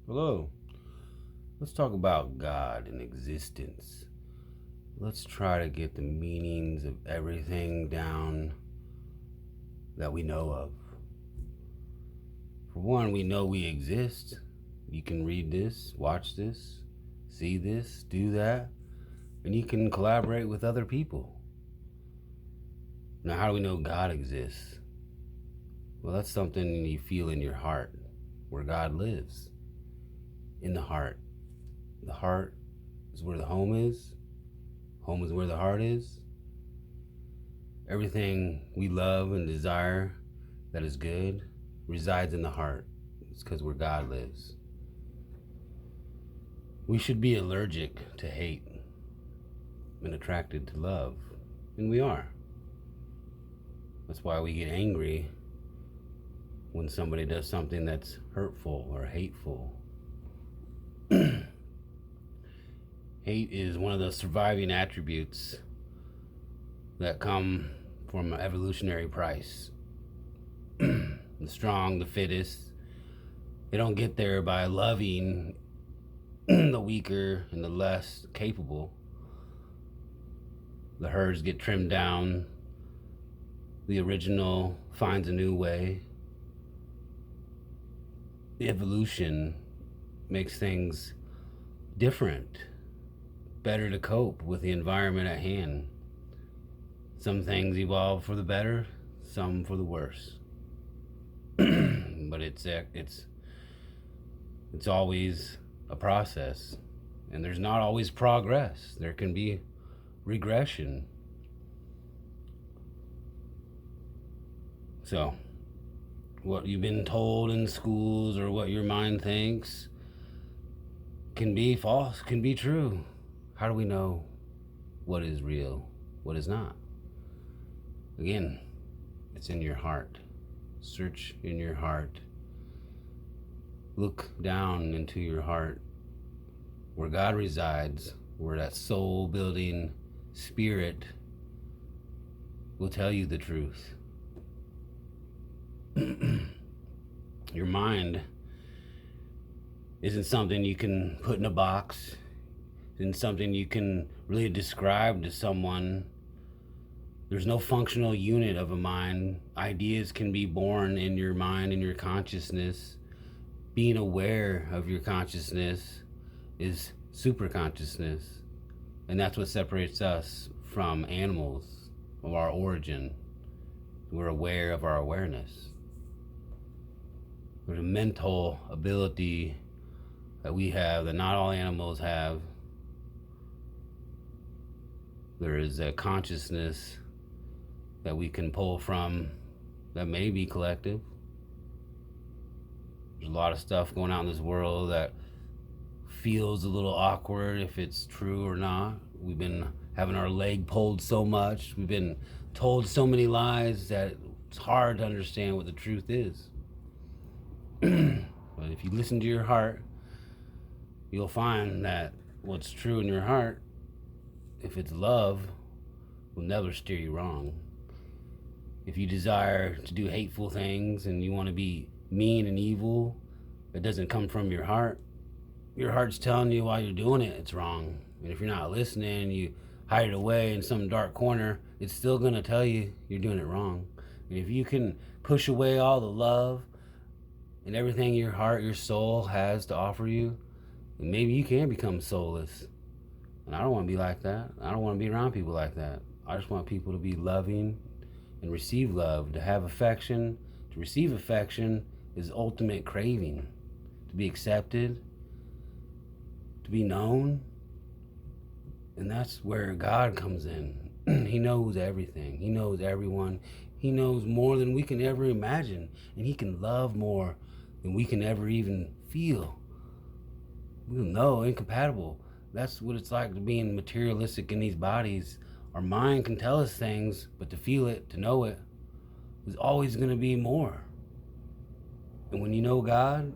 Hello. Let's talk about God and existence. Let's try to get the meanings of everything down that we know of. For one, we know we exist. You can read this, watch this, see this, do that, and you can collaborate with other people. Now, how do we know God exists? Well, that's something you feel in your heart, where God lives. In the heart. The heart is where the home is. Home is where the heart is. Everything we love and desire that is good resides in the heart. It's because where God lives. We should be allergic to hate and attracted to love. And we are. That's why we get angry when somebody does something that's hurtful or hateful. Hate is one of the surviving attributes that come from an evolutionary price. The strong, the fittest, they don't get there by loving the weaker and the less capable. The herds get trimmed down. The original finds a new way. The evolution makes things different, better to cope with the environment at hand. Some things evolve for the better, some for the worse. But it's always a process, and there's not always progress. There can be regression. So, what you've been told in schools or what your mind thinks can be false, can be true. How do we know what is real, what is not? Again, it's in your heart. Search in your heart. Look down into your heart where God resides, where that soul building spirit will tell you the truth. Your mind isn't something you can put in a box, isn't something you can really describe to someone. There's no functional unit of a mind. Ideas can be born in your mind, in your consciousness. Being aware of your consciousness is super consciousness. And that's what separates us from animals of our origin. We're aware of our awareness. There's a mental ability that we have that not all animals have. There is a consciousness that we can pull from that may be collective. There's a lot of stuff going on in this world that feels a little awkward if it's true or not. We've been having our leg pulled so much. We've been told so many lies that it's hard to understand what the truth is. But if you listen to your heart, you'll find that what's true in your heart, if it's love, will never steer you wrong. If you desire to do hateful things and you want to be mean and evil, that doesn't come from your heart's telling you while you're doing it, it's wrong. And if you're not listening, you hide it away in some dark corner, it's still going to tell you you're doing it wrong. And if you can push away all the love and everything your heart, your soul has to offer you, then maybe you can become soulless. And I don't want to be like that. I don't want to be around people like that. I just want people to be loving and receive love, to have affection. To receive affection is ultimate craving. To be accepted, to be known. And that's where God comes in. He knows everything. He knows everyone. He knows more than we can ever imagine. And he can love more than we can ever even feel. We'll know, incompatible. That's what it's like to being materialistic in these bodies. Our mind can tell us things, but to feel it, to know it, is always going to be more. And when you know God,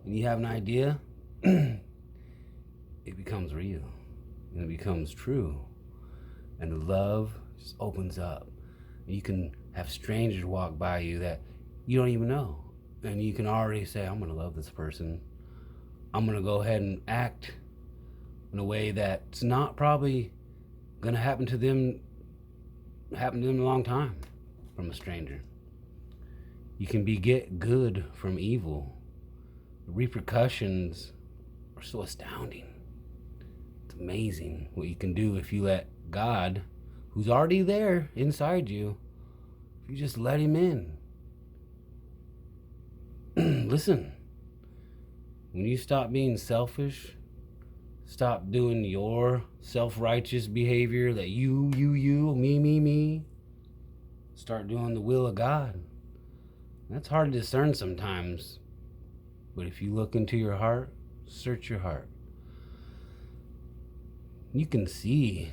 and you have an idea, it becomes real. And it becomes true. And the love just opens up. And you can have strangers walk by you that you don't even know. And you can already say, I'm going to love this person. I'm going to go ahead and act in a way that's not probably going to happen to them in a long time from a stranger. You can beget good from evil. The repercussions are so astounding. It's amazing what you can do if you let God, who's already there inside you, if you just let him in. Listen, when you stop being selfish, stop doing your self-righteous behavior that you, me, start doing the will of God. That's hard to discern sometimes. But if you look into your heart, search your heart, you can see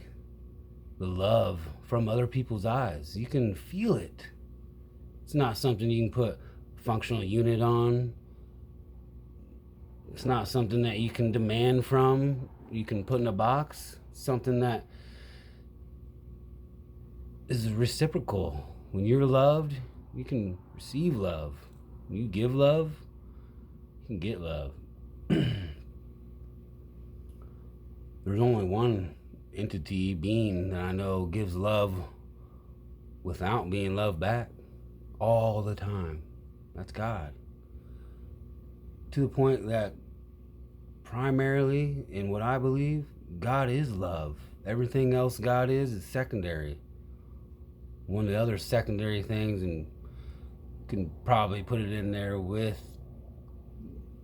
the love from other people's eyes. You can feel it. It's not something you can put a functional unit on. It's not something that you can demand from, you can put in a box. It's something that is reciprocal. When you're loved, you can receive love. When you give love, you can get love. There's only one entity, being, that I know gives love without being loved back all the time. That's God. To the point that primarily, in what I believe, God is love. Everything else God is secondary. One of the other secondary things, and you can probably put it in there with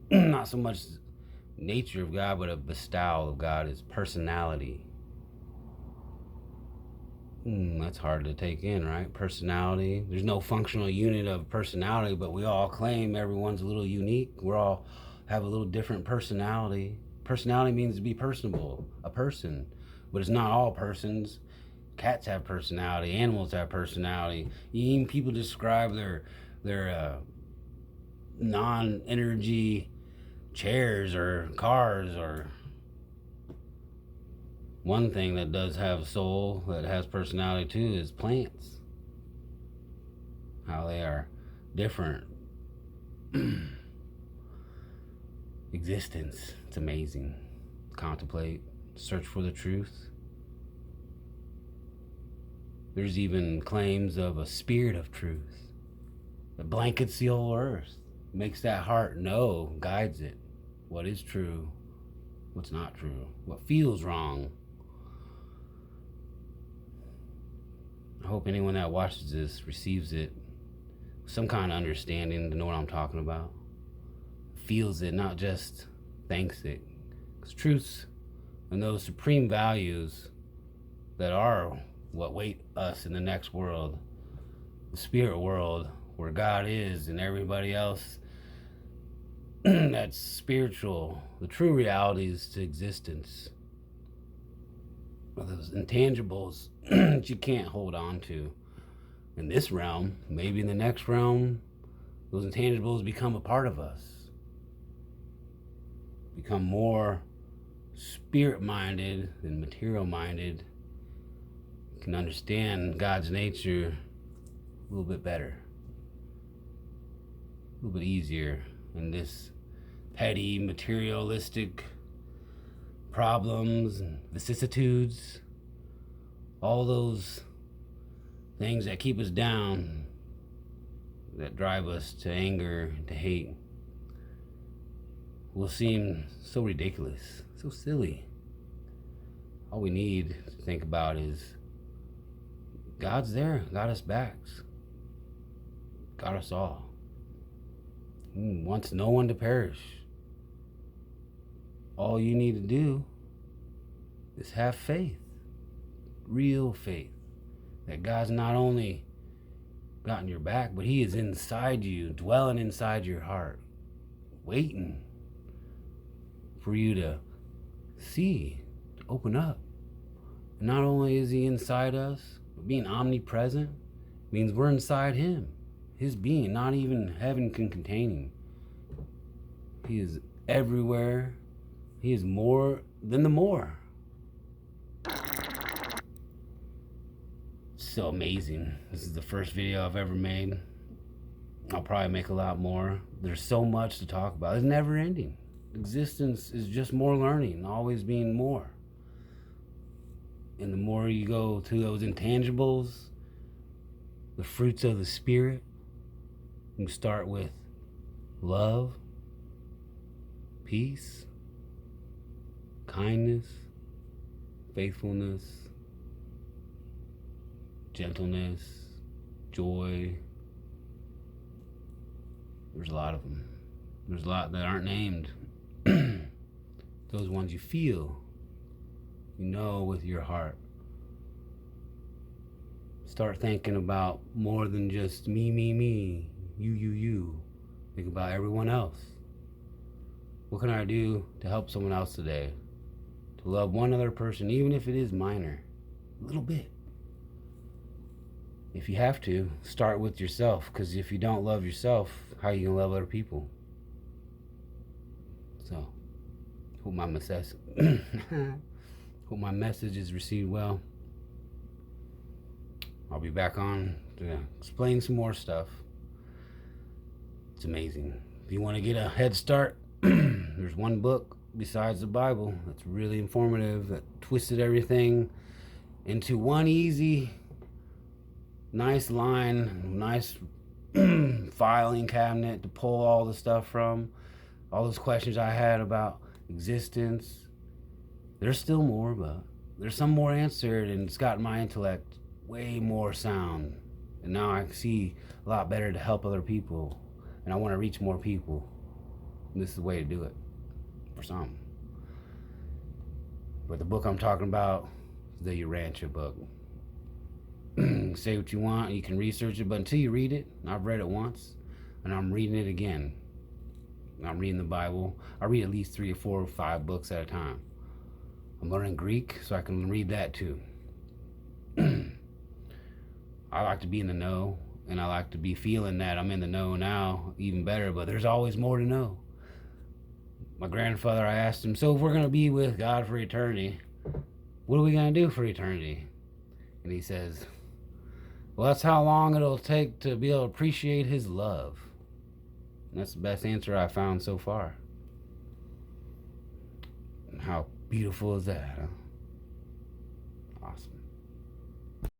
not so much nature of God, but a bestowal of God, is personality. That's hard to take in, right? Personality. There's no functional unit of personality, but we all claim everyone's a little unique. We're all have a little different personality. Personality means to be personable, a person, but it's not all persons. Cats have personality. Animals have personality. Even people describe their non-energy chairs or cars. Or one thing that does have a soul, that has personality too, is plants. How they are different. Existence. It's amazing. Contemplate. Search for the truth. There's even claims of a spirit of truth that blankets the whole earth, makes that heart know, guides it what is true, what's not true, what feels wrong. I hope anyone that watches this receives it with some kind of understanding, to know what I'm talking about. Feels it, not just thinks it. Because truths and those supreme values that are what wait us in the next world, the spirit world, where God is and everybody else that's spiritual, the true realities to existence, those intangibles that you can't hold on to in this realm. Maybe in the next realm, those intangibles become a part of us, become more spirit-minded than material-minded, can understand God's nature a little bit better, a little bit easier in this petty, materialistic problems and vicissitudes, all those things that keep us down, that drive us to anger, to hate, will seem so ridiculous, so silly. All we need to think about is God's there, got us backs, got us all. He wants no one to perish. All you need to do is have faith, real faith, that God's not only gotten your back, but He is inside you, dwelling inside your heart, waiting for you to see, to open up. And not only is He inside us, but being omnipresent means we're inside Him, His being. Not even heaven can contain Him. He is everywhere. He is more than the more. So amazing. This is the first video I've ever made. I'll probably make a lot more. There's so much to talk about. It's never ending. existence is just more learning, always being more. And the more you go to those intangibles, the fruits of the Spirit, you start with love, peace, kindness, faithfulness, gentleness, joy. There's a lot of them. There's a lot that aren't named. Those ones you feel, you know with your heart. Start thinking about more than just me, you. Think about everyone else. What can I do to help someone else today? To love one other person, even if it is minor, a little bit. If you have to, start with yourself, because if you don't love yourself, how are you going to love other people? So, hope my message is received well. I'll be back on to explain some more stuff. It's amazing. If you want to get a head start, there's one book besides the Bible that's really informative, that twisted everything into one easy, nice line, nice filing cabinet to pull all the stuff from. All those questions I had about existence. There's still more, but there's some more answered, and it's gotten my intellect way more sound. And now I see a lot better to help other people. And I want to reach more people. And this is the way to do it. For some. But the book I'm talking about is the Urantia book. Say what you want, you can research it, but until you read it, I've read it once, and I'm reading it again. I'm reading the Bible. I read at least 3 or 4 or 5 books at a time. I'm learning Greek, so I can read that too. I like to be in the know, and I like to be feeling that I'm in the know now even better, but there's always more to know. My grandfather, I asked him, so if we're going to be with God for eternity, what are we going to do for eternity? And he says, well, that's how long it'll take to be able to appreciate his love. And that's the best answer I found so far. And how beautiful is that, huh? Awesome.